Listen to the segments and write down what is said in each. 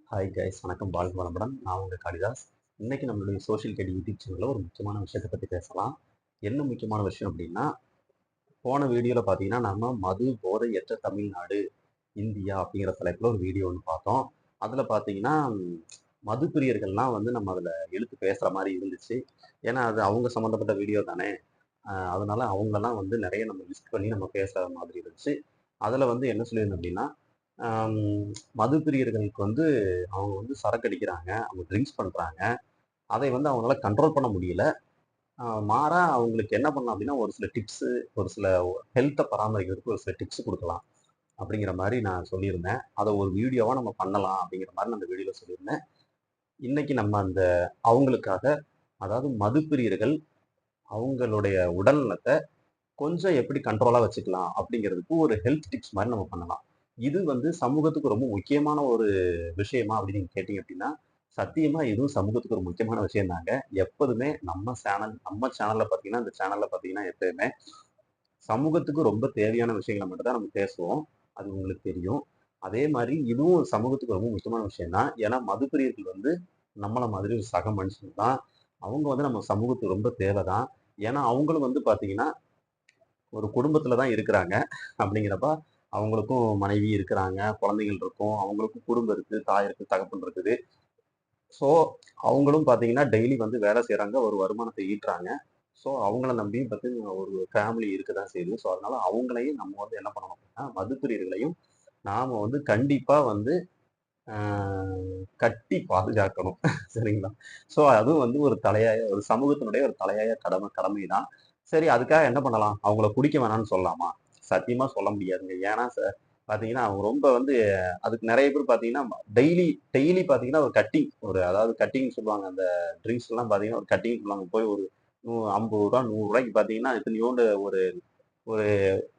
Hi guys, வணக்கம். வாழ்க வளமுடன். நான் உங்கள் காளிதாஸ். இன்னைக்கு நம்மளுடைய சோஷியல் கேடி யூடியூப் சேனலில் ஒரு முக்கியமான விஷயத்தை பற்றி பேசலாம். என்ன முக்கியமான விஷயம் அப்படின்னா, போன வீடியோவில் பார்த்தீங்கன்னா நம்ம மது போதையற்ற தமிழ்நாடு இந்தியா அப்படிங்கிற தலைப்பில் ஒரு வீடியோ ஒன்று பார்த்தோம். அதில் பார்த்தீங்கன்னா மது பிரியர்கள்லாம் வந்து நம்ம அதில் எடுத்து பேசுகிற மாதிரி இருந்துச்சு. ஏன்னா அது அவங்க சம்மந்தப்பட்ட வீடியோ தானே. அதனால அவங்களெல்லாம் வந்து நிறைய நம்ம லிஸ்ட் பண்ணி நம்ம பேசுகிற மாதிரி இருந்துச்சு. அதில் வந்து என்ன சொல்லியிருந்தோம் அப்படின்னா, ஆம், மது பிரியர்களுக்கு வந்து அவங்க வந்து சரக்கு அடிக்கிறாங்க, அவங்க ட்ரிங்க்ஸ் பண்றாங்க. அதை வந்து அவங்களால கண்ட்ரோல் பண்ண முடியல. மாறா அவங்களுக்கு என்ன பண்ணலாம் அப்படின்னா, ஒரு சில டிப்ஸு, ஒரு சில ஹெல்த்த பராமரிக்கிறதுக்கு ஒரு சில டிப்ஸ் குடுக்கலாம். அப்படிங்கிற மாரி நான் சொல்லியிருந்தேன். அத ஒரு வீடியோவா நம்ம பண்ணலாம் அப்படிங்கிற மாரி நான் அந்த வீடியோல சொல்லியிருந்தேன். இன்னைக்கு நம்ம அந்த அவங்களுக்காக, அதாவது மது பிரியர்கள் அவங்களுடைய உடல் நலத்த கொஞ்சம் எப்படி கண்ட்ரோலா வச்சுக்கலாம் அப்படிங்கிறதுக்கு ஒரு ஹெல்த் டிப்ஸ் மாரி நம்ம பண்ணலாம். இது வந்து சமூகத்துக்கு ரொம்ப முக்கியமான ஒரு விஷயமா அப்படின்னு நீங்க கேட்டீங்க அப்படின்னா, சத்தியமா இதுவும் சமூகத்துக்கு ஒரு முக்கியமான விஷயம் தாங்க. எப்போதுமே நம்ம சேனல்ல பார்த்தீங்கன்னா, இந்த சேனல்ல பார்த்தீங்கன்னா எப்பயுமே சமூகத்துக்கு ரொம்ப தேவையான விஷயங்கள மட்டும் தான் நம்ம பேசுவோம். அது உங்களுக்கு தெரியும். அதே மாரி இதுவும் சமூகத்துக்கு ரொம்ப முக்கியமான விஷயம் தான். ஏன்னா மதுப்பிரியர்கள் வந்து நம்மள மாதிரி ஒரு சக மனுஷங்க தான். அவங்க வந்து நம்ம சமூகத்துக்கு ரொம்ப தேவை தான். ஏன்னா அவங்களும் வந்து பார்த்தீங்கன்னா, ஒரு குடும்பத்தில தான் இருக்கிறாங்க. அப்படிங்கிறப்ப அவங்களுக்கும் மனைவி இருக்கிறாங்க, குழந்தைகள் இருக்கும், அவங்களுக்கும் குடும்பம் இருக்கு, தாய் இருக்கு, தகப்பன் இருக்குது. ஸோ, அவங்களும் பார்த்தீங்கன்னா, டெய்லி வந்து வேலை செய்றாங்க. ஒரு வருமானத்த ஈட்டுறாங்க. ஸோ, அவங்கள நம்பியும் பார்த்தீங்கன்னா, ஒரு ஃபேமிலி இருக்க தான் செய்யுது. ஸோ, அதனால அவங்களையும் நம்ம வந்து என்ன பண்ணணும் அப்படின்னா, மதுப்பிரியர்களையும் நாம வந்து கண்டிப்பா வந்து அ கட்டி பாதுகாக்கணும். சரிங்களா? ஸோ, அதுவும் வந்து ஒரு சமூகத்தினுடைய ஒரு தலையாய கடமை தான். சரி, அதுக்காக என்ன பண்ணலாம்? அவங்கள குடிக்க வேணாம்னு சொல்லலாமா? சத்தியமா சொல்ல முடியாதுங்க. ஏன்னா பார்த்தீங்கன்னா, அவங்க ரொம்ப வந்து அதுக்கு நெறைய பேர் பார்த்தீங்கன்னா, டெய்லி டெய்லி பார்த்தீங்கன்னா, ஒரு கட்டிங் அதாவது கட்டிங்ன்னு சொல்லுவாங்க. அந்த ட்ரிங்க்ஸ்லாம் பார்த்தீங்கன்னா, ஒரு கட்டிங் சொல்லுவாங்க. போய் ஒரு ரூ. 50 ரூ. 100க்கு பார்த்தீங்கன்னா, இத்துணியோண்டு ஒரு ஒரு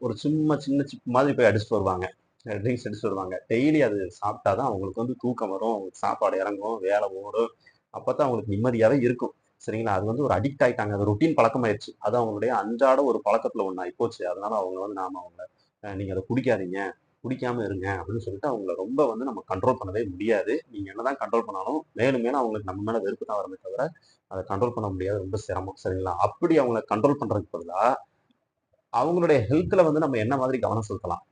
ஒரு சின்ன சிப் மாதிரி போய் அடிச்சுட்டு வருவாங்க. ட்ரிங்க்ஸ் அடிச்சுட்டு வருவாங்க. டெய்லி அது சாப்பிட்டா தான் அவங்களுக்கு வந்து தூக்கம் வரும். அவங்களுக்கு சாப்பாடு இறங்கும். வேலை ஓடும். அப்பதான் அவங்களுக்கு நிம்மதியாவே இருக்கும். சரிங்களா? அது வந்து ஒரு அடிக்ட் ஆயிட்டாங்க. அது ரொட்டீன் பழக்கமாயிருச்சு. அது அவங்களுடைய அன்றாட ஒரு பழக்கத்துல ஒண்ணு ஆயிப்போச்சு. அதனால அவங்க வந்து நாம அவங்கள நீங்க அத குடிக்காதீங்க. குடிக்காம இருங்க அப்படின்னு சொல்லிட்டு அவங்கள ரொம்ப வந்து நம்ம கண்ட்ரோல் பண்ணவே முடியாது. நீங்க என்னதான் கண்ட்ரோல் பண்ணாலும் மேலும் மேலும் அவங்களுக்கு நம்ம மேல வெறுப்பு தான் வருமே தவிர, அத கண்ட்ரோல் பண்ண முடியாது. ரொம்ப சிரமம். சரிங்களா? அப்படி அவங்கள கண்ட்ரோல் பண்றதுக்கு பதிலா, அவங்களுடைய ஹெல்த்ல வந்து நம்ம என்ன மாதிரி கவனம் செலுத்தலாம்?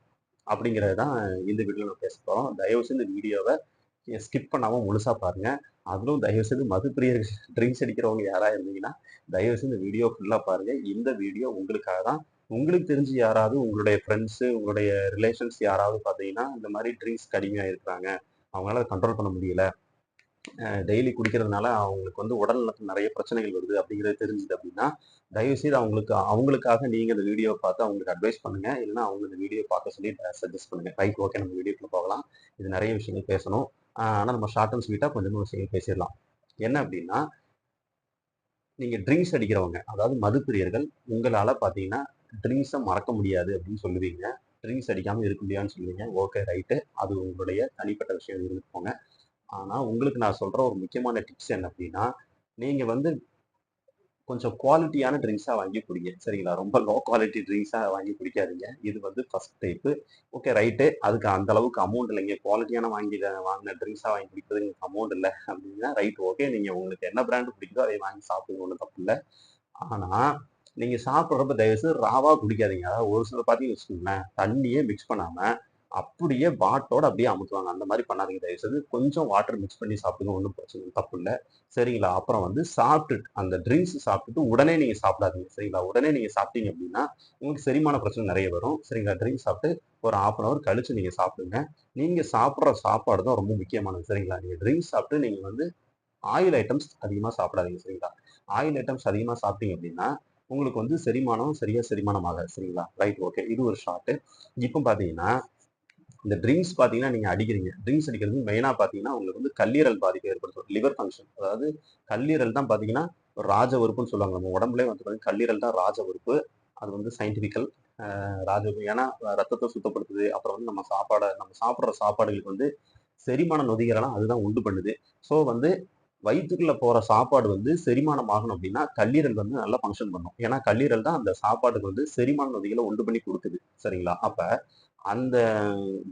அப்படிங்கிறது தான் இந்த வீடியோல நம்ம பேச போறோம். தயவு செய்து இந்த வீடியோவ ஸ்கிப் பண்ணாம முழுசா பாருங்க. அதிலும் தயவு செய்து மதுப்பிரியர்கள் ட்ரிங்க்ஸ் அடிக்கிறவங்க யாரா இருந்தீங்கன்னா, தயவு செய்து இந்த வீடியோ ஃபுல்லா பாருங்க. இந்த வீடியோ உங்களுக்காக தான். உங்களுக்கு தெரிஞ்சு யாராவது உங்களுடைய ஃப்ரெண்ட்ஸு, உங்களுடைய ரிலேஷன்ஸ் யாராவது பார்த்தீங்கன்னா, இந்த மாரி ட்ரிங்க்ஸ்க்கு அடிமையா இருக்கிறாங்க. அவங்களால அத கண்ட்ரோல் பண்ண முடியல. டெய்லி குடிக்கிறதுனால அவங்களுக்கு வந்து உடல் நலத்துல நெறைய பிரச்சனைகள் வருது அப்படிங்கிறது தெரிஞ்சுது அப்படின்னா, தயவுசெய்து அவங்களுக்காக நீங்க இந்த வீடியோவ பார்த்து அவங்களுக்கு அட்வைஸ் பண்ணுங்க. இல்லன்னா அவங்க இந்த வீடியோ பார்க்க சொல்லி சஜெஸ்ட் பண்ணுங்க. ரைட், ஓகே, நம்ம வீடியோக்குள்ள போகலாம். இது நெறைய விஷயங்கள் பேசணும். ஆனா நம்ம ஷார்ட் அண்ட் ஸ்வீட்டா கொஞ்சமா விஷயங்கள் பேசிறலாம். என்ன அப்படின்னா, நீங்க ட்ரிங்க்ஸ் அடிக்கிறவங்க, அதாவது மதுப்பிரியர்கள், உங்களால பார்த்தீங்கன்னா, ட்ரிங்க்ஸ மறக்க முடியாது அப்படின்னு சொல்லுவீங்க. ட்ரிங்க்ஸ் அடிக்காம இருக்க முடியாதுன்னு சொல்லுவீங்க. Okay, right. அது உங்களுடைய தனிப்பட்ட விஷயம் இருந்துட்டு போங்க. ஆனா, உங்களுக்கு நான் சொல்ற ஒரு முக்கியமான டிப்ஸ் என்ன அப்டின்னா, நீங்க வந்து கொஞ்சம் குவாலிட்டியான ட்ரிங்க்ஸா வாங்கி குடிங்க. சரிங்களா? ரொம்ப லோ குவாலிட்டி ட்ரிங்க்ஸா வாங்கி குடிக்காதீங்க. இது வந்து ஃபர்ஸ்ட் டைப்பு. Okay, right. அதுக்கு அந்த அளவுக்கு அமௌண்ட் இல்லைங்க. குவாலிட்டியான வாங்குன ட்ரிங்க்ஸா வாங்கி குடிக்கிறதுக்கு எனக்கு அமௌண்ட் இல்ல அப்டின்னா, ரைட், ஓகே. நீங்க உங்களுக்கு என்ன பிராண்ட் பிடிக்குதோ அதை வாங்கி சாப்பிடுங்க. ஒண்ணும் தப்பு இல்ல. ஆனா, நீங்க சாப்பிடுறப்ப தயவுசெய்து ராவா குடிக்காதீங்க. அதாவது ஒரு சிலர் பார்த்தீங்கன்னு வச்சுக்கோங்களேன், தண்ணியே மிக்ஸ் பண்ணாம, அப்படியே பாட்டோட அப்படியே அமுத்துவாங்க. அந்த மாரி பண்ணாதீங்க தயவுசெய்து. கொஞ்சம் வாட்டர் மிக்ஸ் பண்ணி சாப்பிடுங்க. ஒண்ணும் பிரச்சனை இல்ல, தப்பு இல்ல. சரிங்களா? அப்புறம் வந்து சாப்பிட்டுட்டு அந்த ட்ரிங்க்ஸ் சாப்பிட்டுட்டு உடனே நீங்க சாப்பிடாதீங்க. சரிங்களா? உடனே நீங்க சாப்பிட்டீங்க அப்படின்னா, உங்களுக்கு செரிமான பிரச்சனை நெறைய வரும். சரிங்களா? ட்ரிங்க்ஸ் சாப்பிட்டு ஒரு 1/2 அன் ஹவர் கழிச்சு நீங்க சாப்பிடுங்க. நீங்க சாப்பிடுற சாப்பாடு தான் ரொம்ப முக்கியமானது. சரிங்களா? நீங்க ட்ரிங்க்ஸ் சாப்பிட்டு நீங்க வந்து ஆயில் ஐட்டம்ஸ் அதிகமா சாப்பிடாதீங்க. சரிங்களா? ஆயில் ஐட்டம்ஸ் அதிகமா சாப்பிட்டீங்க அப்படின்னா, உங்களுக்கு வந்து சரியா செரிமானம் ஆகாது. சரிங்களா? Right, okay. இது ஒரு ஷார்ட்டு. இப்போ பார்த்தீங்கன்னா, இந்த ட்ரிங்க்ஸ் பார்த்தீங்கன்னா, நீங்க அடிக்கிறீங்க. ட்ரிங்க்ஸ் அடிக்கிறது மெயினா பார்த்தீங்கன்னா, உங்களுக்கு வந்து கல்லீரல் பாதிப்பை ஏற்படுத்தும். Liver function. அதாவது கல்லீரல் தான் பார்த்தீங்கன்னா, ஒரு ராஜ உறுப்புன்னு சொல்லுவாங்க. நம்ம உடம்புலயே வந்து பார்த்தீங்கன்னா, கல்லீரல் தான் ராஜ உறுப்பு. அது வந்து சயின்டிஃபிக்கல் ராஜ உறுப்பு. ஏன்னா, ரத்தத்த சுத்தப்படுத்துது. அப்புறம் வந்து நம்ம சாப்பிடுற சாப்பாடுகளுக்கு வந்து செரிமான நொதிகளெல்லாம் அதுதான் உண்டு பண்ணுது. ஸோ வந்து வயித்துக்குள்ள போற சாப்பாடு வந்து செரிமானம் ஆகணும் அப்படின்னா, கல்லீரல் வந்து நல்லா ஃபங்ஷன் பண்ணும். ஏன்னா, கல்லீரல் தான் அந்த சாப்பாட்டுக்கு வந்து செரிமான நொதிகள உண்டு பண்ணி குடுக்குது. சரிங்களா? அப்ப அந்த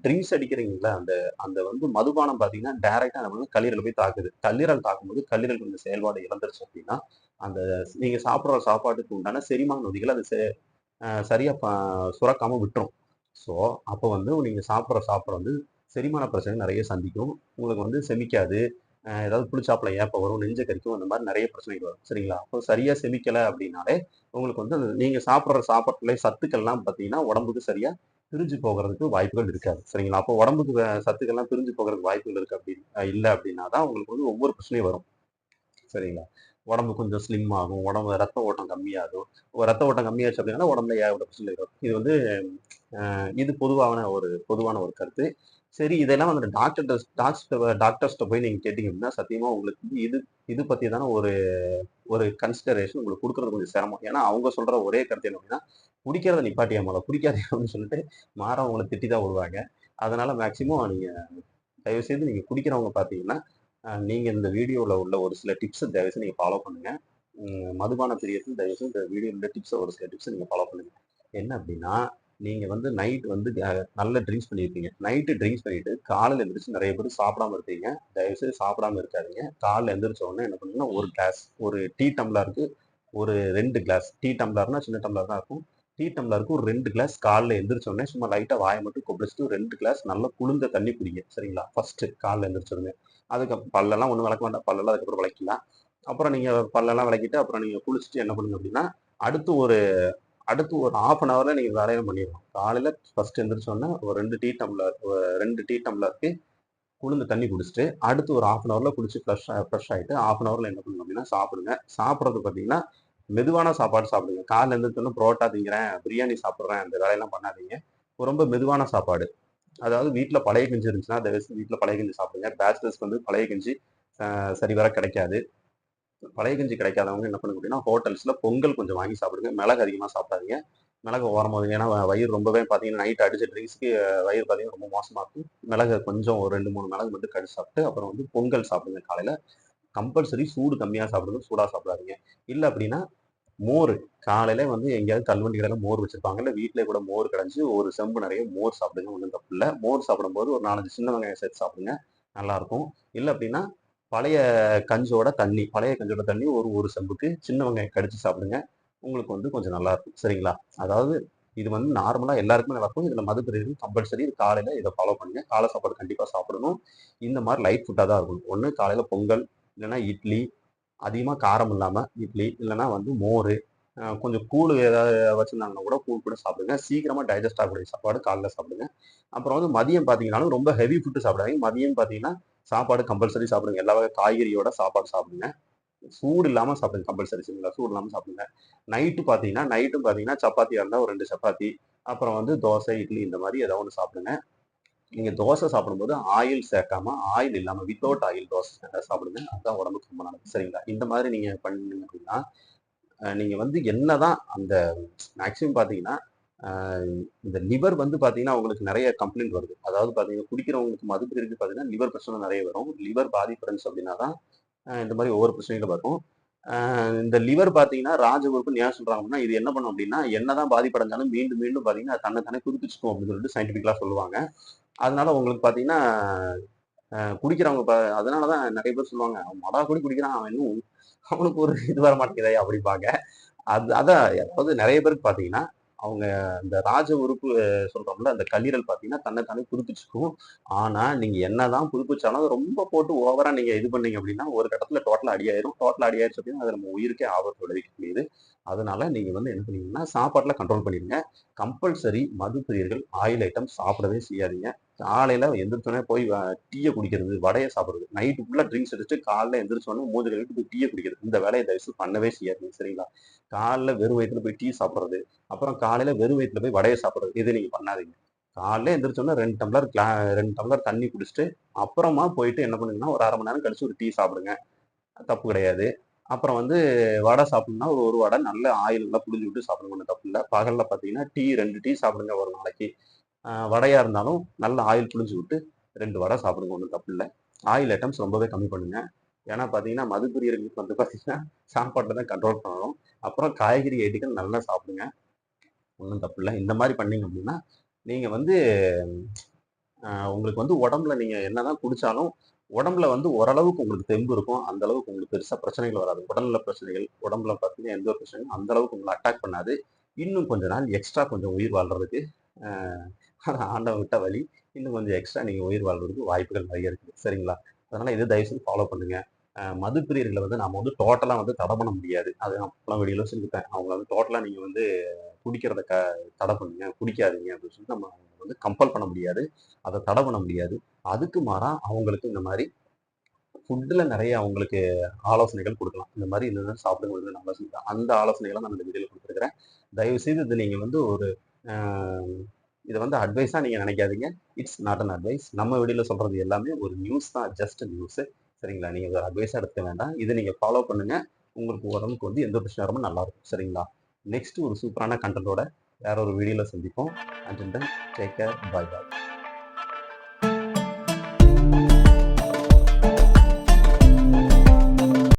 ட்ரிங்க்ஸ் அடிக்கிறீங்கல்ல, அந்த அந்த வந்து மதுபானம் பார்த்தீங்கன்னா, டைரக்ட்டா நம்ம வந்து கல்லீரல போய் தாக்குது. கல்லீரல் தாக்கும்போது கல்லீரல் கொஞ்சம் செயல்பாடு இழந்துருச்சு அப்படின்னா, அந்த நீங்க சாப்பிடுற சாப்பாட்டுக்கு உண்டான செரிமான நொதிகள் அது சரியா சுரக்காம விட்டுரும். ஸோ, அப்போ வந்து நீங்க சாப்பிடுற சாப்பாடு வந்து செரிமான பிரச்சனை நெறைய சந்திக்கும். உங்களுக்கு வந்து செமிக்காது. ஏதாவது புளிச்சாப்புல ஏப்பம் வரும், நெஞ்ச கரிக்கும். அந்த மாரி நெறைய பிரச்சனைகள் வரும். சரிங்களா? அப்போ சரியா செமிக்கல அப்படின்னாலே, உங்களுக்கு வந்து நீங்க சாப்பிடுற சாப்பாட்டுல சத்துக்கள்லாம் பார்த்தீங்கன்னா, உடம்புக்கு சரியா பிரிஞ்சு போகறதுக்கு வாய்ப்புகள் இருக்காது. சரிங்களா? அப்போ உடம்புக்கு சத்துக்கள்லாம் பிரிஞ்சு போகறதுக்கு வாய்ப்புகள் இருக்கு அப்படி இல்ல அப்படின்னா தான் உங்களுக்கு வந்து ஒவ்வொரு பிரச்சனையும் வரும். சரிங்களா? உடம்பு கொஞ்சம் ஸ்லிம் ஆகும். உடம்பு ரத்த ஓட்டம் கம்மியாகும். ரத்த ஓட்டம் கம்மியாச்சு அப்படின்னா, உடம்புல ஏகப்பட்ட பிரச்சனை வரும். இது வந்து இது பொதுவான ஒரு கருத்து. சரி இதெல்லாம் வந்து டாக்டர்ஸ்ட்ட போய் நீங்க கேட்டீங்க அப்படின்னா, சத்தியமா உங்களுக்கு வந்து இது இது பத்தியதான ஒரு ஒரு கன்சிடரேஷன் உங்களுக்கு குடுக்குறது கொஞ்சம் சிரமம். ஏன்னா, அவங்க சொல்ற ஒரே கருத்து என்ன அப்படின்னா, "குடிக்கிறத நிப்பாட்டியா மொத, குடிக்காதீங்க" அப்படின்னு சொல்லிட்டு மாறா உங்கள திட்டி தான் விடுவாங்க. அதனால மேக்ஸிமம் நீங்க தயவுசெய்து நீங்க குடிக்கிறவங்க பார்த்தீங்கன்னா, நீங்க இந்த வீடியோல உள்ள ஒரு சில டிப்ஸ தயவுசெய்து நீங்க ஃபாலோ பண்ணுங்க. மதுபான பிரியர்கள் தயவுசெய்து இந்த வீடியோல உள்ள ஒரு சில டிப்ஸ நீங்க ஃபாலோ பண்ணுங்க. என்ன அப்படின்னா, நீங்க வந்து நைட் வந்து நல்ல ட்ரிங்க்ஸ் பண்ணியிருப்பீங்க. நைட்டு ட்ரிங்க்ஸ் பண்ணிட்டு காலையில எந்திரிச்சு நெறைய பேர் சாப்பிடாம இருப்பீங்க. தயவுசெய்து சாப்பிடாம இருக்காதீங்க. காலைல எந்திரிச்ச உடனே என்ன பண்ணுங்கன்னா, ஒரு கிளாஸ் ஒரு டீ டம்ளருக்கு ஒரு 2 கிளாஸ் டீ டம்ளர்னா சின்ன டம்ளர் தான் இருக்கும். டீ டம்ளருக்கு ஒரு 2 கிளாஸ் காலைல எந்திரிச்ச உடனே சும்மா லைட்டா வாய மட்டும் கொப்பளிச்சுட்டு 2 கிளாஸ் நல்லா குளிர்ந்த தண்ணி குடிங்க. சரிங்களா? ஃபர்ஸ்ட்டு காலைல எந்திரிச்ச உடனே. பல்லெல்லாம் ஒண்ணும் விளக்க வேண்டாம். பல்லெல்லாம் அதுக்கப்புறம் விளக்கிக்கலாம். அப்புறம் நீங்க பல்லெல்லாம் விளக்கிட்டு, அப்புறம் நீங்க குளிச்சுட்டு என்ன பண்ணுங்க அப்படின்னா, அடுத்து ஒரு அடுத்து ஒரு 1/2 அன் ஹவர்ல நீங்க வேலையெல்லாம் பண்ணிடணும். காலையில ஃபர்ஸ்ட் எந்திரிச்ச உடனே ஒரு 2 டீ டம்ளருக்கு குளுந்த தண்ணி குடிச்சுட்டு, அடுத்து ஒரு 1/2 அன் ஹவர்ல குளிச்சு ஃப்ரெஷ் ஆயிட்டு 1/2 அன் ஹவர்ல என்ன பண்ணணும் அப்படின்னா சாப்பிடுங்க. சாப்பிடுறது பார்த்தீங்கன்னா, மெதுவான சாப்பாடு சாப்பிடுங்க. காலைல எந்திரிச்ச உடனே புரோட்டா திங்கிறேன், பிரியாணி சாப்பிடுறேன், இந்த வேலையெல்லாம் பண்ணாதீங்க. ரொம்ப மெதுவான சாப்பாடு. அதாவது வீட்ல பழைய கஞ்சி இருந்துச்சுன்னா, தயவுசெய்து வீட்ல பழைய கஞ்சி சாப்பிடுங்க. பேச்சுலர்ஸ்க்கு வந்து பழைய கஞ்சி சரிவர கிடைக்காது. பழைய கஞ்சி கிடைக்காதவங்க என்ன பண்ணுங்க அப்படின்னா, ஹோட்டல்ஸ்ல பொங்கல் கொஞ்சம் வாங்கி சாப்பிடுங்க. மிளகு அதிகமா சாப்பிடாதீங்க. மிளகு ஓரமா ஒதுங்க. ஏன்னா வயிறு ரொம்பவே பார்த்தீங்கன்னா, நைட் அடிச்ச ட்ரிங்க்ஸ்க்கு வயிறு பார்த்தீங்கன்னா ரொம்ப மோசமா இருக்கும். மிளகு கொஞ்சம் ஒரு 2, 3 மிளகு மட்டும் கடிச்சு சாப்பிட்டு, அப்புறம் வந்து பொங்கல் சாப்பிடுங்க காலையில. கம்பல்சரி சூடு கம்மியா சாப்பிடுங்க. சூடா சாப்பிடாதீங்க. இல்ல அப்படின்னா, மோரு காலையில வந்து எங்கேயாவது தள்ளுவண்டி கடையில மோர் வச்சிருப்பாங்க. இல்ல வீட்லயே கூட மோர் கடைஞ்சு ஒரு செம்பு நெறைய மோர் சாப்பிடுங்க. ஒண்ணும் தப்பு இல்ல. மோர் சாப்பிடும்போது ஒரு 4, 5 சின்ன வெங்காயம் சேர்த்து சாப்பிடுங்க. நல்லாருக்கும். இல்ல அப்படின்னா, பழைய பழைய கஞ்சோட தண்ணி ஒரு செம்புக்கு சின்ன வெங்காயம் கடிச்சு சாப்பிடுங்க. உங்களுக்கு வந்து கொஞ்சம் நல்லாருக்கும். சரிங்களா? அதாவது இது வந்து நார்மலா எல்லாருக்குமே நடக்கும். இதுல மதுப்பிரியர்கள் கம்பல்சரி காலையில இத ஃபாலோ பண்ணுங்க. காலை சாப்பாடு கண்டிப்பா சாப்பிடணும். இந்த மாரி லைட் ஃபுட்டா தான் இருக்கணும். ஒண்ணு காலையில பொங்கல், இல்லன்னா இட்லி, அதிகமா காரம் இல்லாம இட்லி, இல்லன்னா வந்து மோரு, கொஞ்சம் கூழு ஏதாவது வச்சிருந்தாங்கன்னா கூட கூழ் கூட சாப்பிடுங்க. சீக்கிரமா டைஜஸ்ட் ஆகக்கூடிய சாப்பாடு காலைல சாப்பிடுங்க. அப்புறம் வந்து மதியம் பார்த்தீங்கன்னாலும் ரொம்ப ஹெவி ஃபுட் சாப்பிடாதீங்க. மதியம் பார்த்தீங்கன்னா, சாப்பாடு கம்பல்சரி சாப்பிடுங்க. எல்லா வகை காய்கறியோட சாப்பாடு சாப்பிடுங்க. சூடு இல்லாம சாப்பிடுங்க கம்பல்சரி சரிங்களா? சூடு இல்லாம சாப்பிடுங்க. நைட்டும் பார்த்தீங்கன்னா, சப்பாத்தியா இருந்தா ஒரு 2 சப்பாத்தி, அப்புறம் வந்து தோசை, இட்லி இந்த மாரி ஏதோ ஒண்ணு சாப்பிடுங்க. நீங்க தோசை சாப்பிடும்போது ஆயில் சேர்க்காம, ஆயில் இல்லாம வித்தவுட் ஆயில் தோசை சாப்பிடுங்க. அதுதான் உடம்புக்கு ரொம்ப நல்லது. சரிங்களா? இந்த மாதிரி நீங்க பண்ணீங்க அப்படின்னா, நீங்க வந்து என்னதான் அந்த மேக்ஸிமம் பார்த்தீங்கன்னா, அ இந்த லிவர் வந்து பார்த்தீங்கன்னா, உங்களுக்கு நெறைய கம்ப்ளைண்ட் வருது. அதாவது பார்த்தீங்கன்னா, குடிக்கிறவங்களுக்கு மதுப்பிரியருக்கு பார்த்தீங்கன்னா, லிவர் பிரச்சனை நெறைய வரும். லிவர் பாதிப்பு இருந்துச்சு அப்படின்னா தான், இந்த மாரி ஒவ்வொரு பிரச்சனைகளும் வரும். அ இந்த லிவர் பார்த்தீங்கன்னா, ராஜ உறுப்புன்னு ஏன் சொல்றாங்க அப்படின்னா, இது என்ன பண்ணும் அப்படின்னா, என்னதான் பாதிப்படைஞ்சாலும் மீண்டும் மீண்டும் பார்த்தீங்கன்னா, அது தன்ன தானே புதுப்பிச்சுக்கும் அப்படின்னு சொல்லிட்டு சயின்டிஃபிக்கலா சொல்லுவாங்க. அதனால உங்களுக்கு பார்த்தீங்கன்னா, குடிக்கிறவங்க அதனால தான் நெறைய பேர் சொல்லுவாங்க, "அவன் மொடா குடி குடிக்கிறான். அவன் இன்னும் அவனுக்கு ஒரு இது வர மாட்டேங்குதே" அப்படிம்பாங்க. அதான் அதாவது நெறைய பேருக்கு பார்த்தீங்கன்னா, அவங்க அந்த ராஜ உறுப்பு சொல்றோம்ல, அந்த கல்லீரல் பார்த்தீங்கன்னா, தன்ன தானே புதுப்பிச்சுக்கும். ஆனா, நீங்க என்னதான் புதுப்பிச்சாலும், அத ரொம்ப போட்டு ஓவரா நீங்க இது பண்ணீங்க அப்படின்னா, ஒரு கட்டத்தில டோட்டலா அடியாயிரும். டோட்டலா அடியாயிருச்சு அப்படின்னா, அது நம்ம உயிருக்கே ஆபத்து விளைவிக்கக்கூடியது. அதனால நீங்க வந்து என்ன பண்ணீங்கன்னா, சாப்பாட்ல கண்ட்ரோல் பண்ணிருங்க. கம்பல்சரி மது பிரியர்கள் ஆயில் ஐட்டம் சாப்பிடவே செய்யாதீங்க. காலையில எந்திரிச்சோனே போய் டீய குடிக்கிறது, வடைய சாப்பிடுறது. நைட்டு ஃபுல்லா ட்ரிங்க்ஸ் அடிச்சுட்டு காலைல எந்திரிச்சோனே மூஞ்ச கழுவிட்டு போய் டீய குடிக்கிறது. இந்த வேலைய தயவுசெய்து பண்ணவே செய்யாதீங்க. சரிங்களா? காலைல வெறும் வயித்துல போய் டீ சாப்பிடுறது, அப்புறம் காலையில வெறும் வயித்துல போய் வடைய சாப்பிடுறது. இத நீங்க பண்ணாதீங்க. காலைல எந்திரிச்சோனே 2 டம்ளர் தண்ணி குடிச்சுட்டு, அப்புறமா போயிட்டு என்ன பண்ணுங்கன்னா, ஒரு 1/2 மணி நேரம் கழிச்சு ஒரு டீ சாப்பிடுங்க. தப்பு கிடையாது. அப்புறம் வந்து வடை சாப்பிடணும்னா, ஒரு வடை நல்ல ஆயில் நல்லா புழிஞ்சு விட்டு சாப்பிடுங்க. ஒண்ணும் தப்பு இல்ல. பகல்ல பார்த்தீங்கன்னா, 2 டீ சாப்பிடுங்க ஒரு நாளைக்கு. வடையா இருந்தாலும் நல்ல ஆயில் புழிஞ்சு விட்டு 2 வடை சாப்பிடுங்க. ஒண்ணும் தப்பு இல்ல. ஆயில் ஐட்டம்ஸ் ரொம்பவே கம்மி பண்ணுங்க. ஏன்னா பார்த்தீங்கன்னா, மதுப்பிரியர்களுக்கு வந்து பார்த்தீங்கன்னா, சாப்பாட்ல தான் கண்ட்ரோல் பண்ணணும். அப்புறம் காய்கறி ஐட்டங்கள் நல்லா சாப்பிடுங்க. ஒண்ணும் தப்பில்ல. இந்த மாரி பண்ணீங்க அப்படின்னா, நீங்கள் வந்து உங்களுக்கு வந்து உடம்புல நீங்கள் என்னதான் குடித்தாலும் உடம்புல வந்து ஓரளவுக்கு உங்களுக்கு தெம்பு இருக்கும். அந்த அளவுக்கு உங்களுக்கு பெருசாக பிரச்சனைகள் வராது. உடல்நல பிரச்சனைகள் உடம்புல பார்த்தீங்கன்னா எந்த ஒரு பிரச்சனையும் அந்த அளவுக்கு உங்களை அட்டாக் பண்ணாது. இன்னும் கொஞ்ச நாள் எக்ஸ்ட்ரா கொஞ்சம் உயிர் வாழ்றதுக்கு ஆண்டவன் விட்ட வழி. இன்னும் கொஞ்சம் எக்ஸ்ட்ரா நீங்கள் உயிர் வாழ்றதுக்கு வாய்ப்புகள் நிறைய இருக்குது. சரிங்களா? அதனால் இதை தயவுசெய்து ஃபாலோ பண்ணுங்க. மது பிரியர்களை வந்து நம்ம வந்து டோட்டலாக வந்து தடை பண்ண முடியாது. அது நான் அப்பலாம் வெளியில சொல்லிட்டேன். அவங்க வந்து டோட்டலாக நீங்கள் வந்து குடிக்கிறத தடை பண்ணுங்க, குடிக்காதீங்க அப்படின்னு சொல்லிட்டு நம்ம வந்து கம்பல் பண்ண முடியாது. அதை தடை பண்ண முடியாது. அதுக்கு மாறா அவங்களுக்கு இந்த மாதிரி ஃபுட்டில் நிறைய அவங்களுக்கு ஆலோசனைகள் கொடுக்கலாம். இந்த மாதிரி இந்த சாப்பிடுங்க ஆலோசனை அந்த ஆலோசனைகளை நான் இந்த வீடியோவில் கொடுத்துருக்கிறேன். தயவுசெய்து இது நீங்கள் வந்து ஒரு இதை வந்து அட்வைஸாக நீங்கள் நினைக்காதீங்க. It's not an advice. நம்ம வீடியோவில் சொல்கிறது எல்லாமே ஒரு நியூஸ் தான், ஜஸ்ட் நியூஸு. சரிங்களா? நீங்கள் ஒரு அட்வைஸாக எடுத்துக்க வேண்டாம். இதை நீங்கள் ஃபாலோ பண்ணுங்கள். உங்களுக்கு உடம்புக்கு வந்து எந்த பிரச்சனை வராமல் நல்லாயிருக்கும். சரிங்களா? நெக்ஸ்ட் ஒரு சூப்பரான கண்டென்ட்டோட வேற ஒரு வீடியோவில் சந்திப்போம். Until then take care. Bye பாய்.